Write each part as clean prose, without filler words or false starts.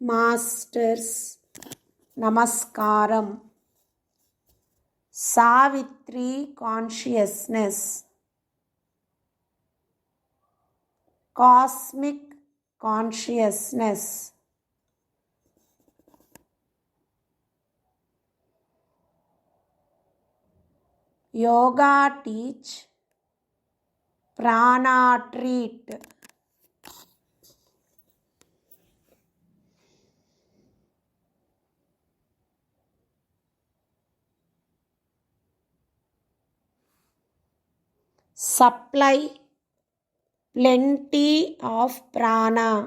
Masters నమస్కారం. Savitri consciousness, cosmic consciousness, yoga teach, prana treat. Supply plenty of prana.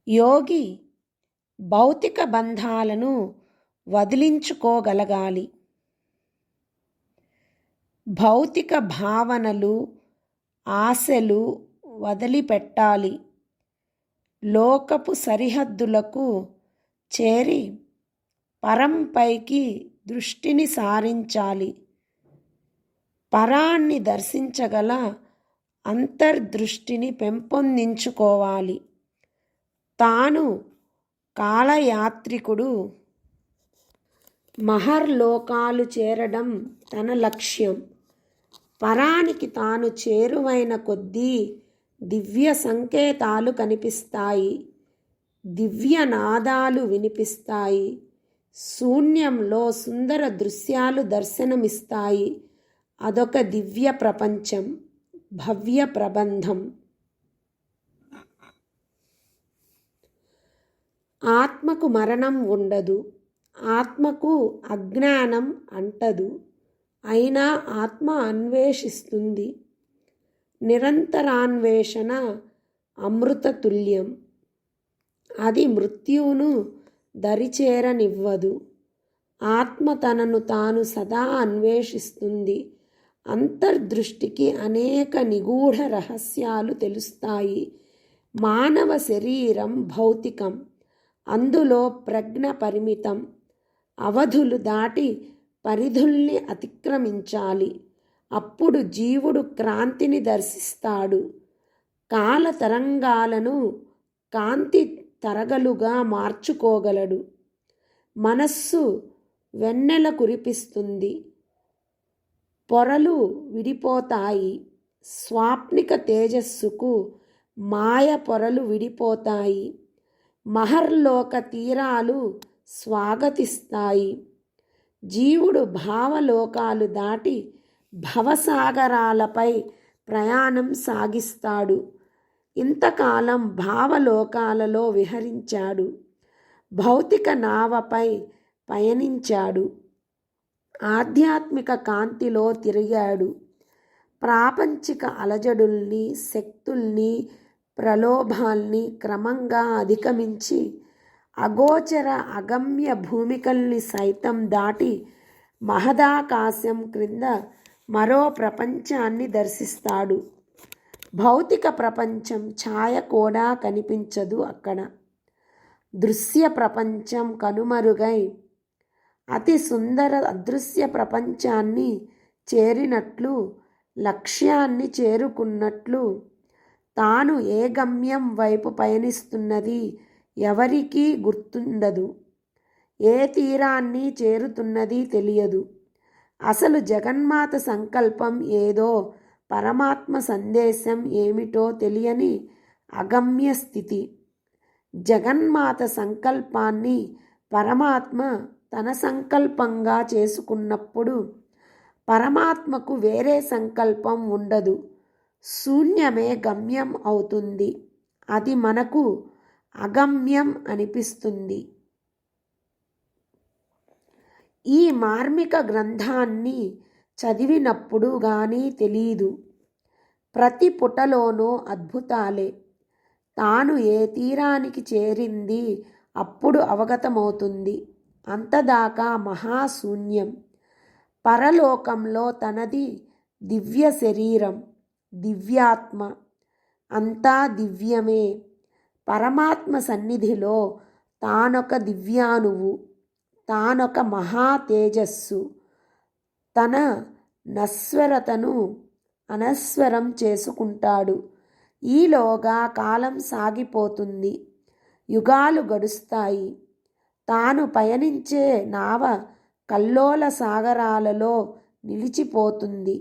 యోగి భౌతిక బంధాలను వదిలించుకోగలగాలి. భౌతిక భావనలు, ఆశలు వదిలిపెట్టాలి. లోకపు సరిహద్దులకు చేరి పరంపైకి దృష్టిని సారించాలి. పరాన్ని దర్శించగల అంతర్దృష్టిని పెంపొందించుకోవాలి. తాను కాలయాత్రికుడు, మహర్లోకాలు చేరడం తన లక్ష్యం. పరానికి తాను చేరువైన కొద్దీ దివ్య సంకేతాలు కనిపిస్తాయి, దివ్య నాదాలు వినిపిస్తాయి, శూన్యంలో సుందర దృశ్యాలు దర్శనమిస్తాయి. అదొక దివ్య ప్రపంచం, భవ్య ప్రబంధం. ఆత్మకు మరణం ఉండదు, ఆత్మకు అజ్ఞానం అంటదు. అయినా ఆత్మ అన్వేషిస్తుంది. నిరంతరాన్వేషణ అమృతతుల్యం. అది మృత్యువును దరిచేరనివ్వదు. ఆత్మ తనను తాను సదా అన్వేషిస్తుంది. అంతర్దృష్టికి అనేక నిగూఢ రహస్యాలు తెలుస్తాయి. మానవ శరీరం భౌతికం, అందులో ప్రజ్ఞ పరిమితం. అవధులు దాటి పరిధుల్ని అతిక్రమించాలి. అప్పుడు జీవుడు క్రాంతిని దర్శిస్తాడు. కాల తరంగాలను కాంతి తరగలుగా మార్చుకోగలడు. మనస్సు వెన్నెల కురిపిస్తుంది. పొరలు విడిపోతాయి. స్వాప్నిక తేజస్సుకు మాయ పొరలు విడిపోతాయి. మహర్లోక తీరాలు స్వాగతిస్తాయి. జీవుడు భావలోకాలు దాటి భవసాగరాలపై ప్రయాణం సాగిస్తాడు. ఇంతకాలం భావలోకాలలో విహరించాడు. భౌతిక నావపై పయనించాడు. ఆధ్యాత్మిక కాంతిలో తిరిగాడు. ప్రాపంచిక అలజడుల్ని, శక్తుల్ని, ప్రలోభాల్ని క్రమంగా అధిగమించి అగోచర అగమ్య భూమికల్ని సైతం దాటి మహదాకాశం క్రింద మరో ప్రపంచాన్ని దర్శిస్తాడు. భౌతిక ప్రపంచం ఛాయ కూడా కనిపించదు అక్కడ. దృశ్య ప్రపంచం కనుమరుగై అతి సుందర అదృశ్య ప్రపంచాన్ని చేరినట్లు, లక్ష్యాన్ని చేరుకున్నట్లు, తాను ఏ గమ్యం వైపు పయనిస్తున్నది ఎవరికీ గుర్తుండదు. ఏ తీరాన్ని చేరుతున్నది తెలియదు. అసలు జగన్మాత సంకల్పం ఏదో, పరమాత్మ సందేశం ఏమిటో తెలియని అగమ్య స్థితి. జగన్మాత సంకల్పాన్ని పరమాత్మ తన సంకల్పంగా చేసుకున్నప్పుడు పరమాత్మకు వేరే సంకల్పం ఉండదు. శూన్యమే గమ్యం అవుతుంది. అది మనకు అగమ్యం అనిపిస్తుంది. ఈ మార్మిక గ్రంథాన్ని చదివినప్పుడు గానీ తెలీదు. ప్రతి పుటలోనూ అద్భుతాలే. తాను ఏ తీరానికి చేరింది అప్పుడు అవగతమవుతుంది. అంతదాకా మహాశూన్యం. పరలోకంలో తనది దివ్య శరీరం, దివ్యాత్మ. అంతా దివ్యమే. పరమాత్మ సన్నిధిలో తానొక దివ్యాణువు, తానొక మహా తేజస్సు. తన నశ్వరతను అనస్వరం చేసుకుంటాడు. ఈలోగా కాలం సాగిపోతుంది. యుగాలు గడుస్తాయి. తాను పయనించే నావ కల్లోల సాగరాలలో నిలిచిపోతుంది.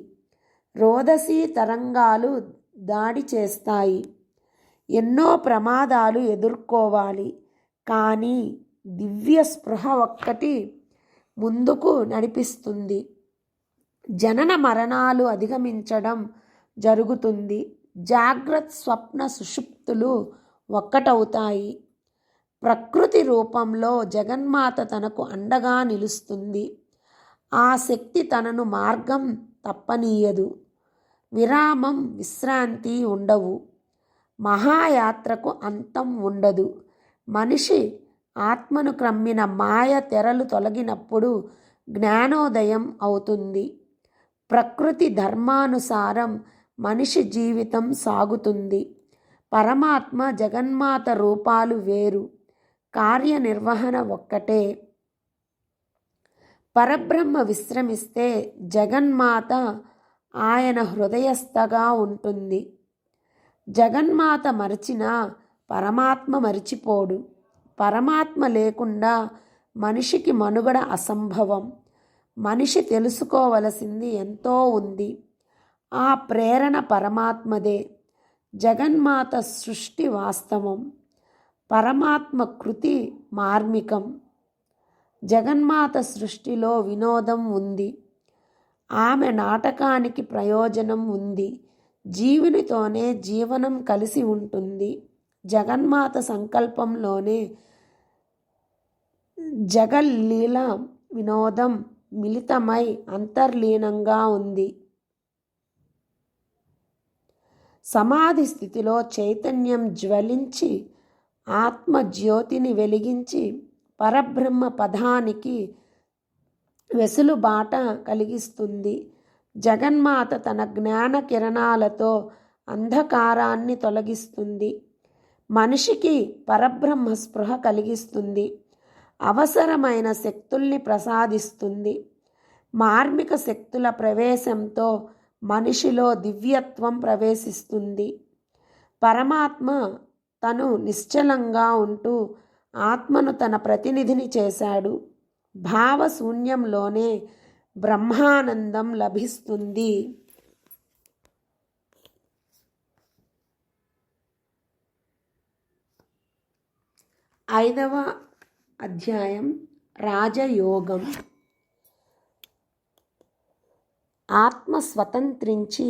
రోదసీ తరంగాలు దాడి చేస్తాయి. ఎన్నో ప్రమాదాలు ఎదుర్కోవాలి. కానీ దివ్య స్పృహ ఒక్కటి ముందుకు నడిపిస్తుంది. జనన మరణాలు అధిగమించడం జరుగుతుంది. జాగ్రత్త స్వప్న సుషుప్తులు ఒక్కటవుతాయి. ప్రకృతి రూపంలో జగన్మాత తనకు అండగా నిలుస్తుంది. ఆ శక్తి తనను మార్గం తప్పనీయదు. విరామం, విశ్రాంతి ఉండవు. మహాయాత్రకు అంతం ఉండదు. మనిషి ఆత్మను క్రమ్మిన మాయ తెరలు తొలగినప్పుడు జ్ఞానోదయం అవుతుంది. ప్రకృతి ధర్మానుసారం మనిషి జీవితం సాగుతుంది. పరమాత్మ, జగన్మాత రూపాలు వేరు, కార్యనిర్వహణ ఒక్కటే. పరబ్రహ్మ విశ్రమిస్తే జగన్మాత ఆయన హృదయస్థగా ఉంటుంది. జగన్మాత మరచినా పరమాత్మ మరిచిపోడు. పరమాత్మ లేకుండా మనిషికి మనుగడ అసంభవం. మనిషి తెలుసుకోవలసింది ఎంతో ఉంది. ఆ ప్రేరణ పరమాత్మదే. జగన్మాత సృష్టి వాస్తవం, పరమాత్మ కృతి మార్మికం. జగన్మాత సృష్టిలో వినోదం ఉంది. ఆమె నాటకానికి ప్రయోజనం ఉంది. జీవునితోనే జీవనం కలిసి ఉంటుంది. జగన్మాత సంకల్పంలోనే జగల్లీల వినోదం మిళితమై అంతర్లీనంగా ఉంది. సమాధి స్థితిలో చైతన్యం జ్వలించి ఆత్మజ్యోతిని వెలిగించి పరబ్రహ్మ పదానికి వెసులుబాట కలిగిస్తుంది. జగన్మాత తన జ్ఞాన కిరణాలతో అంధకారాన్ని తొలగిస్తుంది. మనిషికి పరబ్రహ్మ స్పృహ కలిగిస్తుంది. అవసరమైన శక్తుల్ని ప్రసాదిస్తుంది. మార్మిక శక్తుల ప్రవేశంతో మనిషిలో దివ్యత్వం ప్రవేశిస్తుంది. పరమాత్మ తను నిశ్చలంగా ఉంటూ ఆత్మను తన ప్రతినిధిని చేశాడు. భావశూన్యంలోనే బ్రహ్మానందం లభిస్తుంది. 5వ అధ్యాయం రాజయోగం. ఆత్మ స్వతంత్రించి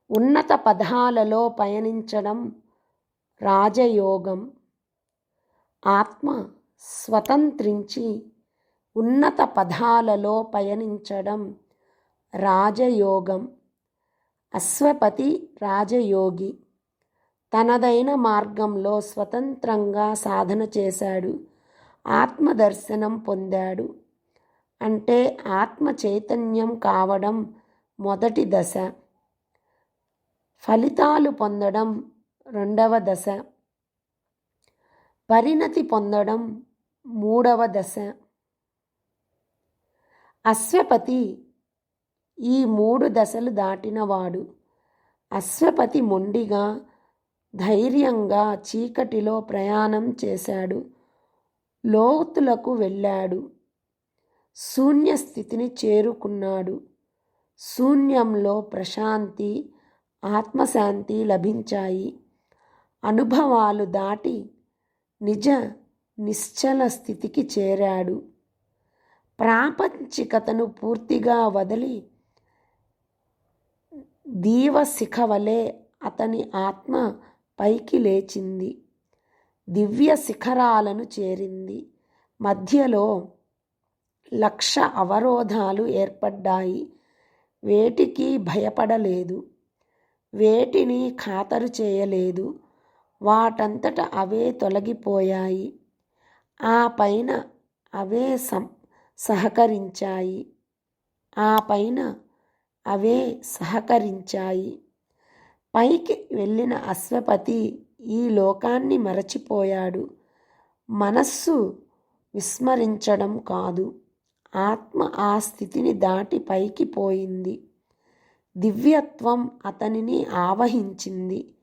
ఉన్నత పదాలలో పయనించడం రాజయోగం. ఆత్మ స్వతంత్రించి ఉన్నత పదాలలో పయనించడం రాజయోగం. అశ్వపతి రాజయోగి తనదైన మార్గంలో స్వతంత్రంగా సాధన చేశాడు. ఆత్మదర్శనం పొందాడు. అంటే ఆత్మ చైతన్యం కావడం మొదటి దశ. ఫలితాలు పొందడం రెండవ దశ. పరిణతి పొందడం మూడవ దశ. అశ్వపతి ఈ 3 దశలు దాటినవాడు. అశ్వపతి మొండిగా ధైర్యంగా చీకటిలో ప్రయాణం చేశాడు. లోతులకు వెళ్ళాడు. శూన్యస్థితిని చేరుకున్నాడు. శూన్యంలో ప్రశాంతి, ఆత్మశాంతి లభించాయి. అనుభవాలు దాటి నిజ నిశ్చల స్థితికి చేరాడు. ప్రాపంచికతను పూర్తిగా వదిలి దీవశిఖ వలె అతని ఆత్మ పైకి లేచింది. దివ్య శిఖరాలను చేరింది. మధ్యలో 1,00,000 అవరోధాలు ఏర్పడ్డాయి. వేటికి భయపడలేదు. వేటిని ఖాతరు చేయలేదు. వాటంతట అవే తొలగిపోయాయి. ఆ పైన అవే సహకరించాయి. పైకి వెళ్ళిన అశ్వపతి ఈ లోకాన్ని మరచిపోయాడు. మనస్సు విస్మరించడం కాదు, ఆత్మ ఆ స్థితిని దాటి పైకి పోయింది. దివ్యత్వం అతనిని ఆవహించింది.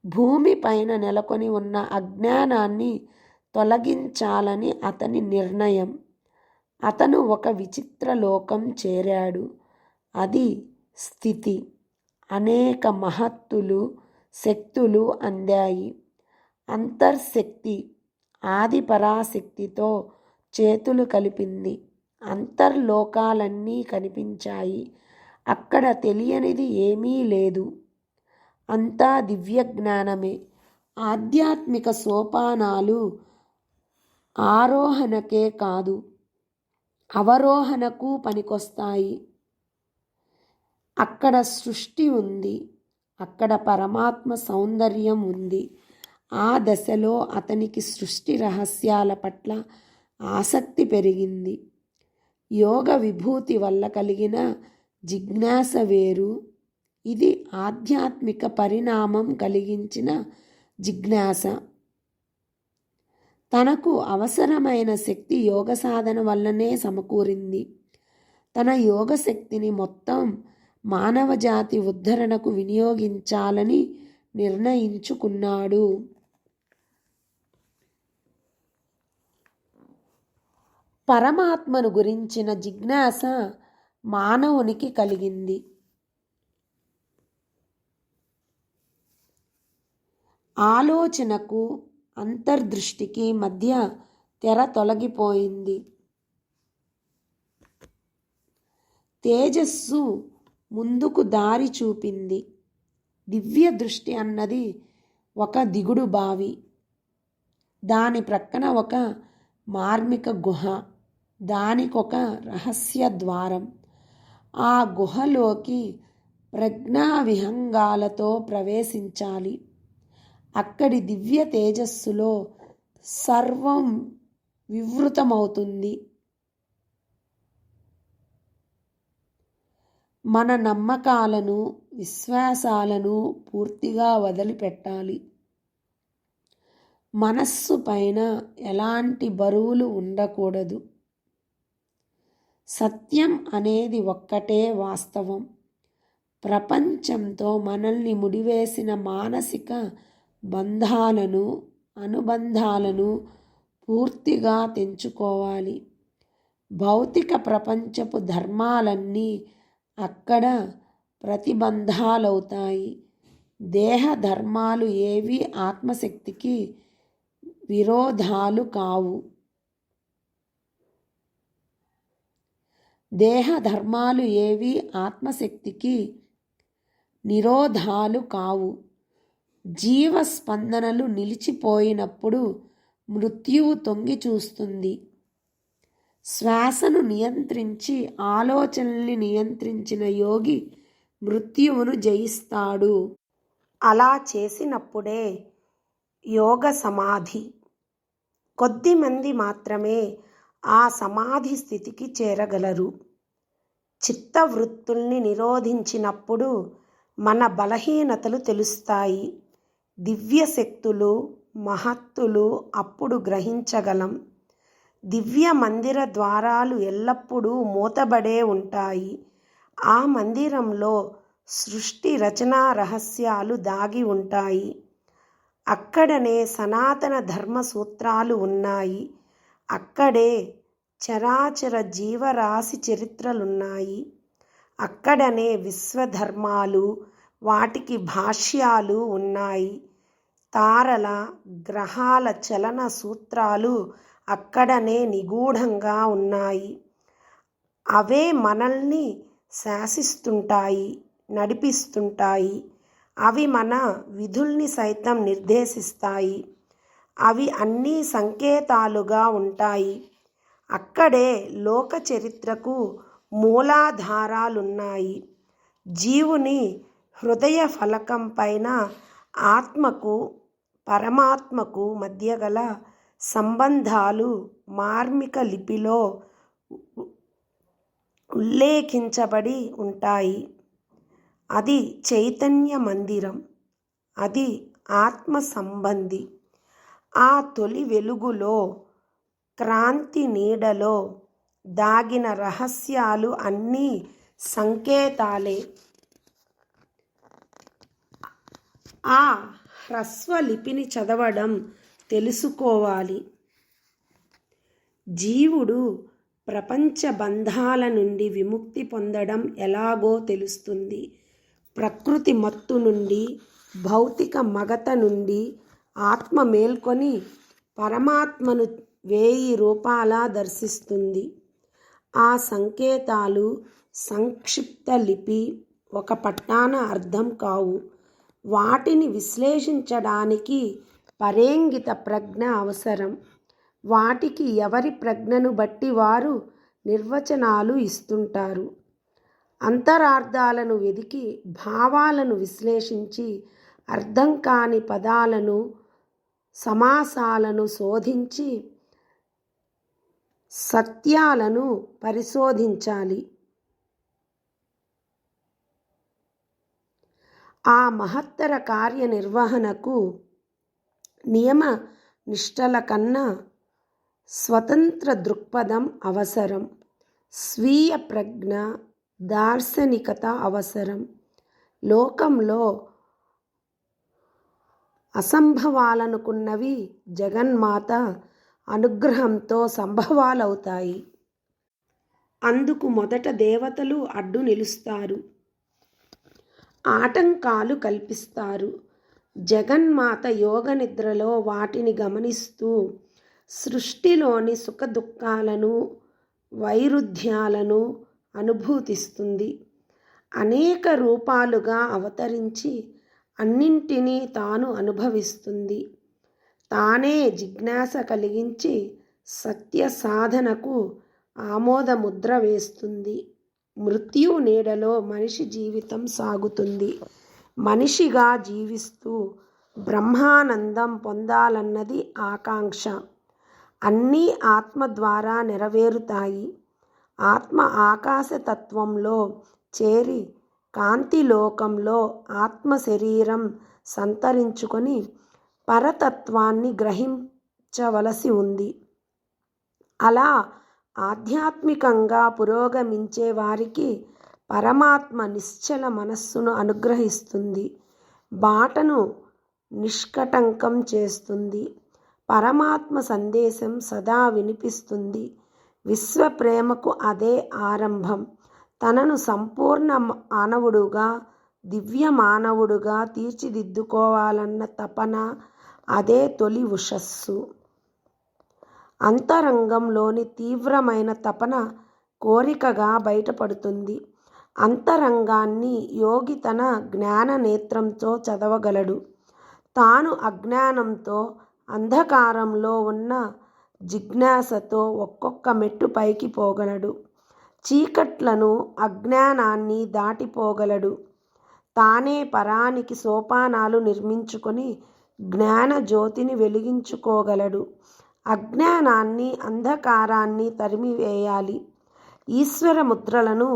భూమి పైన నెలకొని ఉన్న అజ్ఞానాన్ని తొలగించాలని అతని నిర్ణయం. అతను ఒక విచిత్ర లోకం చేరాడు. అది స్థితి. అనేక మహత్తులు, శక్తులు అందాయి. అంతర్శక్తి ఆది పరాశక్తితో చేతులు కలిపింది. అంతర్లోకాలన్నీ కనిపించాయి. అక్కడ తెలియనిది ఏమీ లేదు. అంతా దివ్యజ్ఞానమే. ఆధ్యాత్మిక సోపానాలు ఆరోహణకే కాదు, అవరోహణకు పనికొస్తాయి. అక్కడ సృష్టి ఉంది. అక్కడ పరమాత్మ సౌందర్యం ఉంది. ఆ దశలో అతనికి సృష్టి రహస్యాల పట్ల ఆసక్తి పెరిగింది. యోగ విభూతి వల్ల కలిగిన జిజ్ఞాస వేరు. ఇది ఆధ్యాత్మిక పరిణామం కలిగించిన జిజ్ఞాస. తనకు అవసరమైన శక్తి యోగ సాధన వల్లనే సమకూరింది. తన యోగ శక్తిని మొత్తం మానవ జాతి ఉద్ధరణకు వినియోగించాలని నిర్ణయించుకున్నాడు. పరమాత్మను గురించిన జిజ్ఞాస మానవునికి కలిగింది. ఆలోచనకు అంతర్దృష్టికి మధ్య తెర తొలగిపోయింది. తేజస్సు ముందుకు దారి చూపింది. దివ్య దృష్టి అన్నది ఒక దిగుడు బావి. దాని ప్రక్కన ఒక మార్మిక గుహ. దానికొక రహస్య ద్వారం. ఆ గుహలోకి ప్రజ్ఞా విహంగాలతో ప్రవేశించాలి. అక్కడి దివ్య తేజస్సులో సర్వం వివృతమవుతుంది. మన నమ్మకాలను, విశ్వాసాలను పూర్తిగా వదిలిపెట్టాలి. మనస్సు పైన ఎలాంటి బరువులు ఉండకూడదు. సత్యం అనేది ఒక్కటే వాస్తవం. ప్రపంచంతో మనల్ని ముడివేసిన మానసిక బంధాలను, అనుబంధాలను పూర్తిగా తెంచుకోవాలి. భౌతిక ప్రపంచపు ధర్మాలన్నీ అక్కడ ప్రతిబంధాలవుతాయి. దేహ ధర్మాలు ఏవి ఆత్మశక్తికి విరోధాలు కావు. దేహ ధర్మాలు ఏవి ఆత్మశక్తికి నిరోధాలు కావు. జీవస్పందనలు నిలిచిపోయినప్పుడు మృత్యువు తొంగి చూస్తుంది. శ్వాసను నియంత్రించి ఆలోచనల్ని నియంత్రించిన యోగి మృత్యువును జయిస్తాడు. అలా చేసినప్పుడే యోగ సమాధి. కొద్దిమంది మాత్రమే ఆ సమాధి స్థితికి చేరగలరు. చిత్తవృత్తుల్ని నిరోధించినప్పుడు మన బలహీనతలు తెలుస్తాయి. దివ్య శక్తులు, మహత్తులు అప్పుడు గ్రహించగలం. దివ్య మందిర ద్వారాలు ఎల్లప్పుడూ మూతబడే ఉంటాయి. ఆ మందిరంలో సృష్టి రచనా రహస్యాలు దాగి ఉంటాయి. అక్కడనే సనాతన ధర్మ సూత్రాలు ఉన్నాయి. అక్కడే చరాచర జీవరాశి చరిత్రలున్నాయి. అక్కడనే విశ్వధర్మాలు, వాటికి భాష్యాలు ఉన్నాయి. తారల, గ్రహాల చలన సూత్రాలు అక్కడనే నిగూఢంగా ఉన్నాయి. అవే మనల్ని శాసిస్తుంటాయి, నడిపిస్తుంటాయి. అవి మన విధుల్ని సైతం నిర్దేశిస్తాయి. అవి అన్నీ సంకేతాలుగా ఉంటాయి. అక్కడే లోక చరిత్రకు మూలాధారాలున్నాయి. జీవుని హృదయ ఫలకం పైన ఆత్మకు, పరమాత్మకు మధ్య గల సంబంధాలు మార్మిక లిపిలో ఉల్లేఖించబడి ఉంటాయి. అది చైతన్య మందిరం. అది ఆత్మ సంబంధి. ఆ తొలి వెలుగులో, క్రాంతి నీడలో దాగిన రహస్యాలు అన్నీ సంకేతాలే. ఆ హ్రస్వ లిపిని చదవడం తెలుసుకోవాలి. జీవుడు ప్రపంచ బంధాల నుండి విముక్తి పొందడం ఎలాగో తెలుస్తుంది. ప్రకృతి మత్తు నుండి, భౌతిక మగత నుండి ఆత్మ మేల్కొని పరమాత్మను 1000 రూపాలా దర్శిస్తుంది. ఆ సంకేతాలు సంక్షిప్త లిపి ఒక పట్టాన అర్థం కావు. వాటిని విశ్లేషించడానికి పరేంగిత ప్రజ్ఞ అవసరం. వాటికి ఎవరి ప్రజ్ఞను బట్టి వారు నిర్వచనాలు ఇస్తుంటారు. అంతరార్థాలను వెదికి భావాలను విశ్లేషించి అర్థం కాని పదాలను సమాసాలను శోధించి సత్యాలను పరిశోధించాలి. ఆ మహత్తర కార్యనిర్వహణకు నియమ నిష్టల కన్నా స్వతంత్ర దృక్పథం అవసరం. స్వీయ ప్రజ్ఞ, దార్శనికత అవసరం. లోకంలో అసంభవాలనుకున్నవి జగన్మాత అనుగ్రహంతో సంభవాలవుతాయి. అందుకు మొదట దేవతలు అడ్డు నిలుస్తారు, ఆటంకాలు కల్పిస్తారు. జగన్మాత యోగనిద్రలో వాటిని గమనిస్తూ సృష్టిలోని సుఖదుఖాలను, వైరుధ్యాలను అనుభూతిస్తుంది. అనేక రూపాలుగా అవతరించి అన్నింటినీ తాను అనుభవిస్తుంది. తానే జిజ్ఞాస కలిగించి సత్య సాధనకు ఆమోదముద్ర వేస్తుంది. మృత్యు నీడలో మనిషి జీవితం సాగుతుంది. మనిషిగా జీవిస్తూ బ్రహ్మానందం పొందాలన్నది ఆకాంక్ష. అన్నీ ఆత్మ ద్వారా నెరవేరుతాయి. ఆత్మ ఆకాశతత్వంలో చేరి కాంతిలోకంలో ఆత్మ శరీరం సంతరించుకొని పరతత్వాన్ని గ్రహించవలసి ఉంది. అలా ఆధ్యాత్మికంగా పురోగమించే వారికి పరమాత్మ నిశ్చల మనస్సును అనుగ్రహిస్తుంది. బాటను నిష్కటంకం చేస్తుంది. పరమాత్మ సందేశం సదా వినిపిస్తుంది. విశ్వప్రేమకు అదే ఆరంభం. తనను సంపూర్ణ మానవుడుగా, దివ్య మానవుడుగా తీర్చిదిద్దుకోవాలన్న తపన అదే తొలి ఉషస్సు. అంతరంగంలోని తీవ్రమైన తపన కోరికగా బయటపడుతుంది. అంతరంగాన్ని యోగి తన జ్ఞాన నేత్రంతో చదవగలడు. తాను అజ్ఞానంతో, అంధకారంలో ఉన్న జిజ్ఞాసతో ఒక్కొక్క మెట్టు పైకి పోగలడు. చీకట్లను, అజ్ఞానాన్ని దాటిపోగలడు. తానే పరానికి సోపానాలు నిర్మించుకొని జ్ఞాన జ్యోతిని వెలిగించుకోగలడు. అజ్ఞానాన్ని, అంధకారాన్ని తరిమివేయాలి. ఈశ్వర ముద్రలను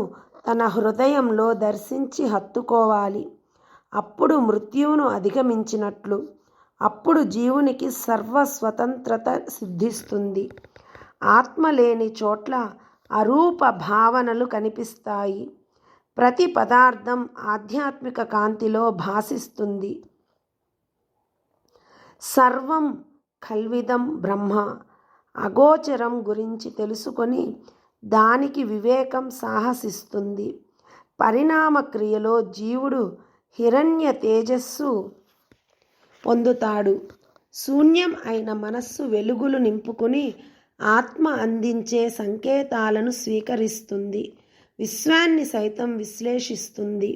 తన హృదయంలో దర్శించి హత్తుకోవాలి. అప్పుడు మృత్యువును అధిగమించినట్లు. అప్పుడు జీవునికి సర్వస్వతంత్రత సిద్ధిస్తుంది. ఆత్మ లేని చోట్ల అరూప భావనలు కనిపిస్తాయి. ప్రతి పదార్థం ఆధ్యాత్మిక కాంతిలో భాసిస్తుంది. సర్వం కల్విదం బ్రహ్మ. అగోచరం గురించి తెలుసుకొని దానికి వివేకం సాహసిస్తుంది. పరిణామ క్రియలో జీవుడు హిరణ్య తేజస్సు పొందుతాడు. శూన్యం అయిన మనస్సు వెలుగులు నింపుకుని ఆత్మ అందించే సంకేతాలను స్వీకరిస్తుంది. విశ్వాన్ని సైతం విశ్లేషిస్తుంది,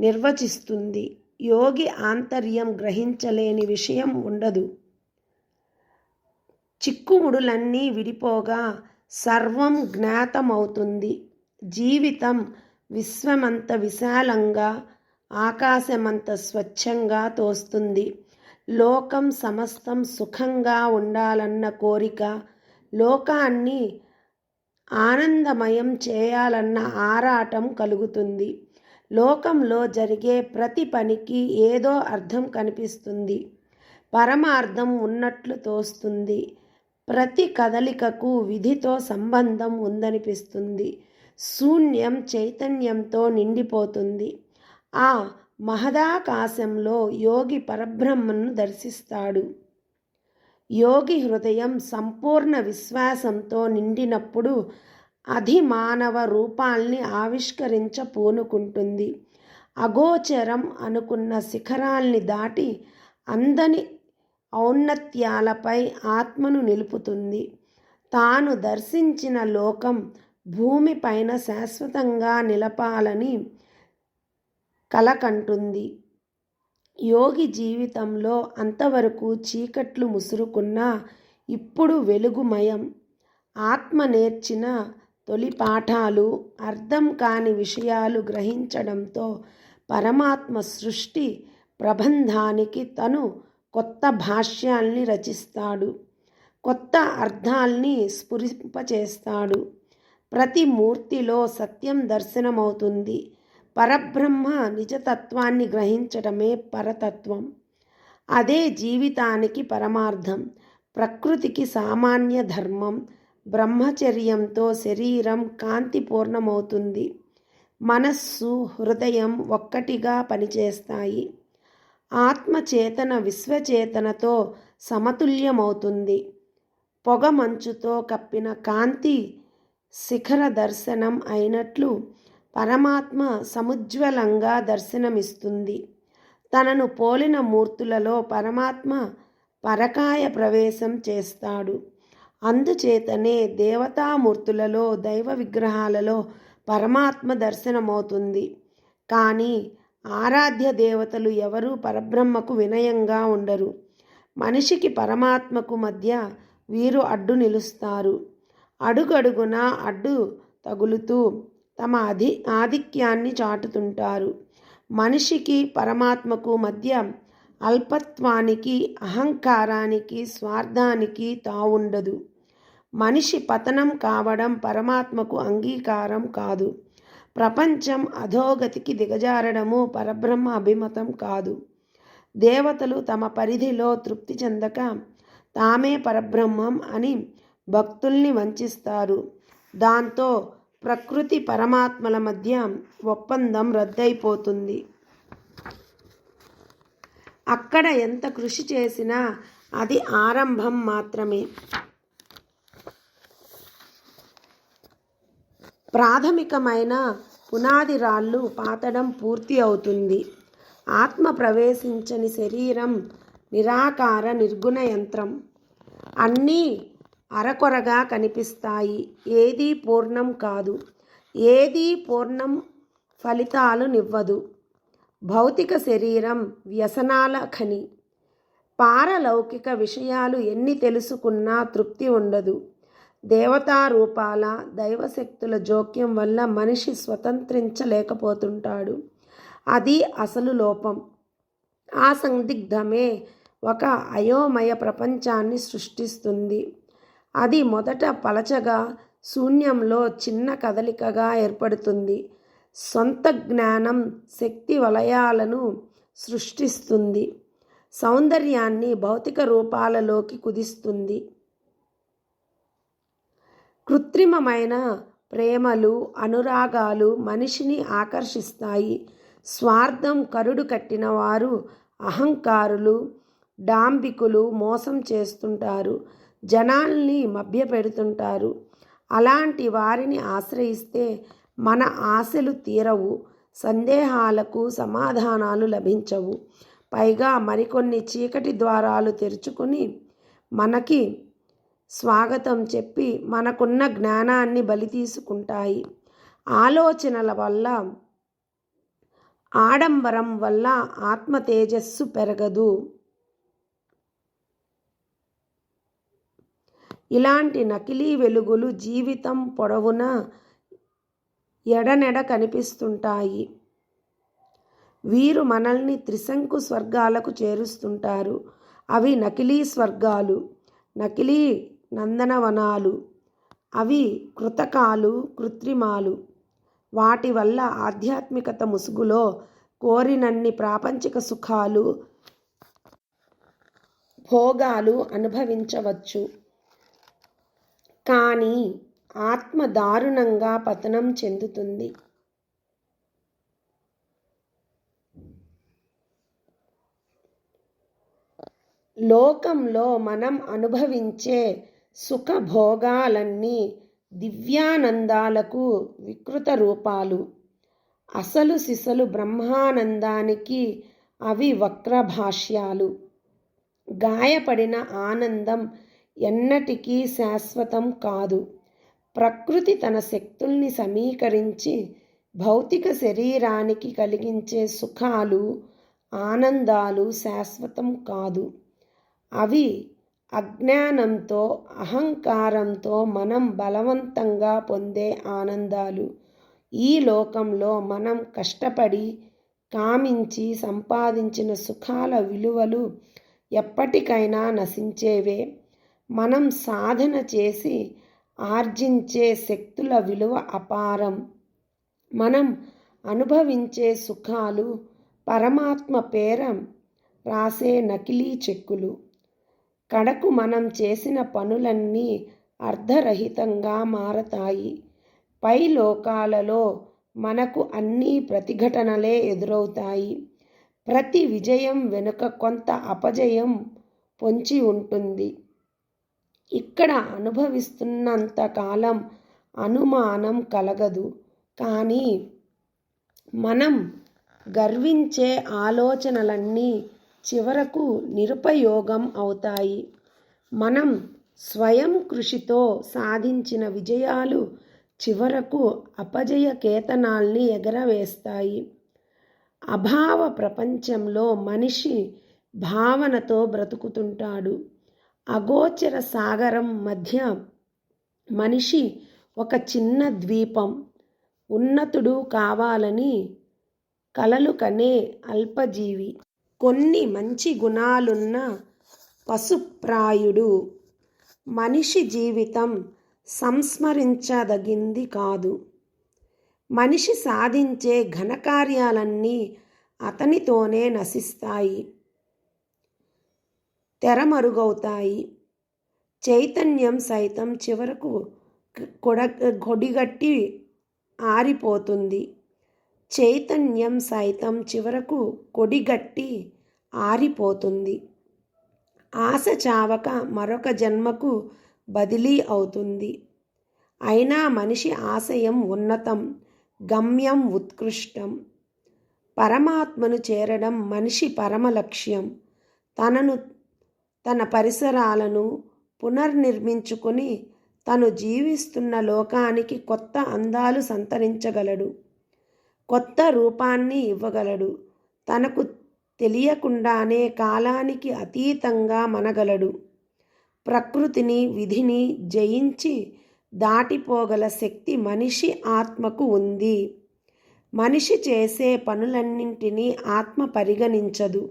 నిర్వచిస్తుంది. యోగి ఆంతర్యం గ్రహించలేని విషయం ఉండదు. చిక్కుముడులన్నీ విడిపోగా సర్వం జ్ఞాతమవుతుంది. జీవితం విశ్వమంత విశాలంగా, ఆకాశమంత స్వచ్ఛంగా తోస్తుంది. లోకం సమస్తం సుఖంగా ఉండాలన్న కోరిక, లోకాన్ని ఆనందమయం చేయాలన్న ఆరాటం కలుగుతుంది. లోకంలో జరిగే ప్రతి పనికి ఏదో అర్థం కనిపిస్తుంది. పరమార్థం ఉన్నట్లు తోస్తుంది. ప్రతి కదలికకు విధితో సంబంధం ఉందనిపిస్తుంది. శూన్యం చైతన్యంతో నిండిపోతుంది. ఆ మహదాకాశంలో యోగి పరబ్రహ్మను దర్శిస్తాడు. యోగి హృదయం సంపూర్ణ విశ్వాసంతో నిండినప్పుడు అధిమానవ రూపాల్ని ఆవిష్కరించ పూనుకుంటుంది. అగోచరం అనుకున్న శిఖరాల్ని దాటి అందని ఔన్నత్యాలపై ఆత్మను నిలుపుతుంది. తాను దర్శించిన లోకం భూమిపైన శాశ్వతంగా నిలపాలని కలకంటుంది. యోగి జీవితంలో అంతవరకు చీకట్లు ముసురుకున్నా ఇప్పుడు వెలుగుమయం. ఆత్మ నేర్చిన తొలి పాఠాలు, అర్థం కాని విషయాలు గ్రహించడంతో పరమాత్మ సృష్టి ప్రబంధానికి తను కొత్త భాష్యాల్ని రచిస్తాడు. కొత్త అర్థాల్ని స్ఫురింపచేస్తాడు. ప్రతి మూర్తిలో సత్యం దర్శనమవుతుంది. పరబ్రహ్మ నిజతత్వాన్ని గ్రహించడమే పరతత్వం. అదే జీవితానికి పరమార్థం. ప్రకృతికి సామాన్య ధర్మం. బ్రహ్మచర్యంతో శరీరం కాంతిపూర్ణమవుతుంది. మనస్సు, హృదయం ఒక్కటిగా పనిచేస్తాయి. ఆత్మచేతన విశ్వచేతనతో సమతుల్యమవుతుంది. పొగ మంచుతో కప్పిన కాంతి శిఖర దర్శనం అయినట్లు పరమాత్మ సముజ్వలంగా దర్శనమిస్తుంది. తనను పోలిన మూర్తులలో పరమాత్మ పరకాయ ప్రవేశం చేస్తాడు. అందుచేతనే దేవతామూర్తులలో, దైవ విగ్రహాలలో పరమాత్మ దర్శనమవుతుంది. కానీ ఆరాధ్య దేవతలు ఎవరూ పరబ్రహ్మకు వినయంగా ఉండరు. మనిషికి పరమాత్మకు మధ్య వీరు అడ్డు నిలుస్తారు. అడుగడుగునా అడ్డు తగులుతూ తమ ఆధిక్యాన్ని చాటుతుంటారు. మనిషికి పరమాత్మకు మధ్య అల్పత్వానికి, అహంకారానికి, స్వార్థానికి తావుండదు. మనిషి పతనం కావడం పరమాత్మకు అంగీకారం కాదు. ప్రపంచం అధోగతికి దిగజారడము పరబ్రహ్మ అభిమతం కాదు. దేవతలు తమ పరిధిలో తృప్తి చెందక తామే పరబ్రహ్మం అని భక్తుల్ని వంచిస్తారు. దాంతో ప్రకృతి పరమాత్మల మధ్య ఒప్పందం రద్దయిపోతుంది. అక్కడ ఎంత కృషి చేసినా అది ఆరంభం మాత్రమే. ప్రాథమికమైన పునాది రాళ్ళు పాతడం పూర్తి అవుతుంది. ఆత్మ ప్రవేశించని శరీరం నిరాకార నిర్గుణ యంత్రం. అన్నీ అరకొరగా కనిపిస్తాయి. ఏదీ పూర్ణం కాదు. ఏదీ పూర్ణం ఫలితాలునివ్వదు. భౌతిక శరీరం వ్యసనాల ఖని. పారలౌకిక విషయాలు ఎన్ని తెలుసుకున్నా తృప్తి ఉండదు. దేవతారూపాల, దైవశక్తుల జోక్యం వల్ల మనిషి స్వతంత్రించలేకపోతుంటాడు. అది అసలు లోపం. ఆ సందిగ్ధమే ఒక అయోమయ ప్రపంచాన్ని సృష్టిస్తుంది. అది మొదట పలచగా, శూన్యంలో చిన్న కదలికగా ఏర్పడుతుంది. సొంత జ్ఞానం శక్తి వలయాలను సృష్టిస్తుంది. సౌందర్యాన్ని భౌతిక రూపాలలోకి కుదిస్తుంది. కృత్రిమమైన ప్రేమలు, అనురాగాలు మనిషిని ఆకర్షిస్తాయి. స్వార్థం కరుడు కట్టిన వారు, అహంకారులు, డాంబికులు మోసం చేస్తుంటారు. జనాల్ని మభ్యపెడుతుంటారు. అలాంటి వారిని ఆశ్రయిస్తే మన ఆశలు తీరవు. సందేహాలకు సమాధానాలు లభించవు. పైగా మరికొన్ని చీకటి ద్వారాలు తెరుచుకుని మనకి స్వాగతం చెప్పి మనకున్న జ్ఞానాన్ని బలి తీసుకుంటాయి. ఆలోచనల వల్ల, ఆడంబరం వల్ల ఆత్మ తేజస్సు పెరగదు. ఇలాంటి నకిలీ వెలుగులు జీవితం పొడవునా ఎడనెడ కనిపిస్తుంటాయి. వీరు మనల్ని త్రిశంకు స్వర్గాలకు చేరుస్తుంటారు. అవి నకిలీ స్వర్గాలు, నకిలీ నందనవనాలు. అవి కృతకాలు, కృత్రిమాలు. వాటి వల్ల ఆధ్యాత్మికత ముసుగులో కోరినన్ని ప్రాపంచిక సుఖాలు, భోగాలు అనుభవించవచ్చు. కానీ ఆత్మ దారుణంగా పతనం చెందుతుంది. లోకంలో మనం అనుభవించే సుఖభోగాలన్నీ దివ్యానందాలకు వికృత రూపాలు. అసలు సిసలు బ్రహ్మానందానికి అవి వక్రభాష్యాలు. గాయపడిన ఆనందం ఎన్నటికీ శాశ్వతం కాదు. ప్రకృతి తన శక్తుల్ని సమీకరించి భౌతిక శరీరానికి కలిగించే సుఖాలు, ఆనందాలు శాశ్వతం కాదు. అవి అజ్ఞానంతో, అహంకారంతో మనం బలవంతంగా పొందే ఆనందాలు. ఈ లోకంలో మనం కష్టపడి కామించి సంపాదించిన సుఖాల విలువలు ఎప్పటికైనా నశించేవే. మనం సాధన చేసి ఆర్జించే శక్తుల విలువ అపారం. మనం అనుభవించే సుఖాలు పరమాత్మ పేర రాసే నకిలీ చెక్కులు. కడకు మనం చేసిన పనులన్నీ అర్ధరహితంగా మారతాయి. పై లోకాలలో మనకు అన్ని ప్రతిఘటనలే ఎదురవుతాయి. ప్రతి విజయం వెనుక కొంత అపజయం పొంచి ఉంటుంది. ఇక్కడ అనుభవిస్తున్నంత కాలం అనుమానం కలగదు. కానీ మనం గర్వించే ఆలోచనలన్నీ చివరకు నిరుపయోగం అవుతాయి. మనం స్వయం కృషితో సాధించిన విజయాలు చివరకు అపజయ కేతనాల్ని ఎగరవేస్తాయి. అభావ ప్రపంచంలో మనిషి భావనతో బ్రతుకుతుంటాడు. అగోచర సాగరం మధ్య మనిషి ఒక చిన్న ద్వీపం. ఉన్నతుడు కావాలని కలలు కనే అల్పజీవి. కొన్ని మంచి గుణాలున్న పశుప్రాయుడు. మనిషి జీవితం సంస్మరించదగింది కాదు. మనిషి సాధించే ఘనకార్యాలన్నీ అతనితోనే నశిస్తాయి, తెరమరుగవుతాయి. చైతన్యం సైతం చివరకు కొడిగట్టి ఆరిపోతుంది. చైతన్యం సైతం చివరకు కొడిగట్టి ఆరిపోతుంది. ఆశ చావక మరొక జన్మకు బదిలీ అవుతుంది. అయినా మనిషి ఆశయం ఉన్నతం, గమ్యం ఉత్కృష్టం. పరమాత్మను చేరడం మనిషి పరమ లక్ష్యం. తన పరిసరాలను పునర్నిర్మించుకుని తను జీవిస్తున్న లోకానికి కొత్త అందాలు సంతరించగలడు, కొత్త రూపాన్ని ఇవ్వగలడు. తనకు తెలియకుండానే కాలానికి అతీతంగా మనగలడు. ప్రకృతిని, విధిని జయించి దాటిపోగల శక్తి మనిషి ఆత్మకు ఉంది. మనిషి చేసే పనులన్నింటినీ ఆత్మ పరిగణించదు.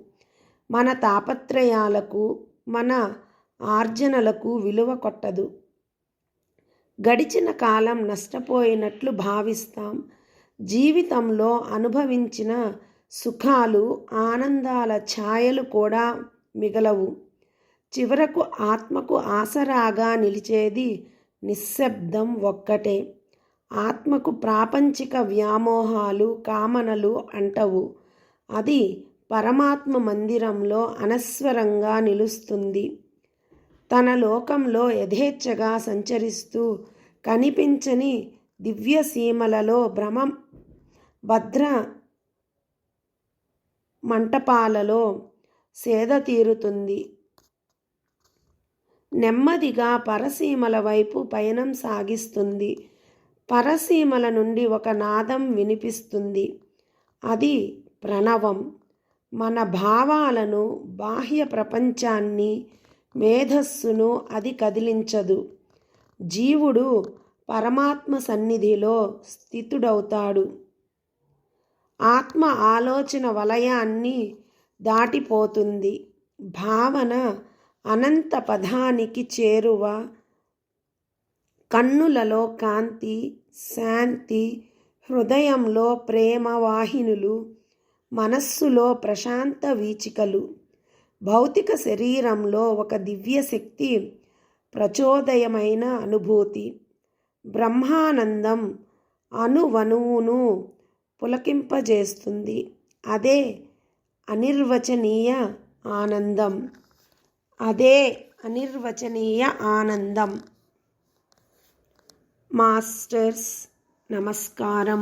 మన తాపత్రయాలకు, మన ఆర్జనలకు విలువ కొట్టదు. గడిచిన కాలం నష్టపోయినట్లు భావిస్తాం. జీవితంలో అనుభవించిన సుఖాలు, ఆనందాల ఛాయలు కూడా మిగలవు. చివరకు ఆత్మకు ఆసరాగా నిలిచేది నిశ్శబ్దం ఒక్కటే. ఆత్మకు ప్రాపంచిక వ్యామోహాలు, కామనలు అంటవు. అది పరమాత్మ మందిరంలో అనస్వరంగా నిలుస్తుంది. తన లోకంలో యథేచ్ఛగా సంచరిస్తూ కనిపించని దివ్యసీమలలో భద్ర మంటపాలలో సేద తీరుతుంది. నెమ్మదిగా పరసీమల వైపు పయనం సాగిస్తుంది. పరసీమల నుండి ఒక నాదం వినిపిస్తుంది. అది ప్రణవం. మన భావాలను, బాహ్య ప్రపంచాన్ని, మేధస్సును అది కదిలించదు. జీవుడు పరమాత్మ సన్నిధిలో స్థితుడవుతాడు. ఆత్మ ఆలోచన వలయాన్ని దాటిపోతుంది. భావన అనంత పదానికి చేరువ. కన్నులలో కాంతి, శాంతి, హృదయంలో ప్రేమ వాహినులు, మనస్సులో ప్రశాంత వీచికలు. భౌతిక శరీరంలో ఒక దివ్యశక్తి ప్రచోదయమైన అనుభూతి. బ్రహ్మానందం అణువణువును పులకింపజేస్తుంది. అదే అనిర్వచనీయ ఆనందం. అదే అనిర్వచనీయ ఆనందం. మాస్టర్స్ నమస్కారం.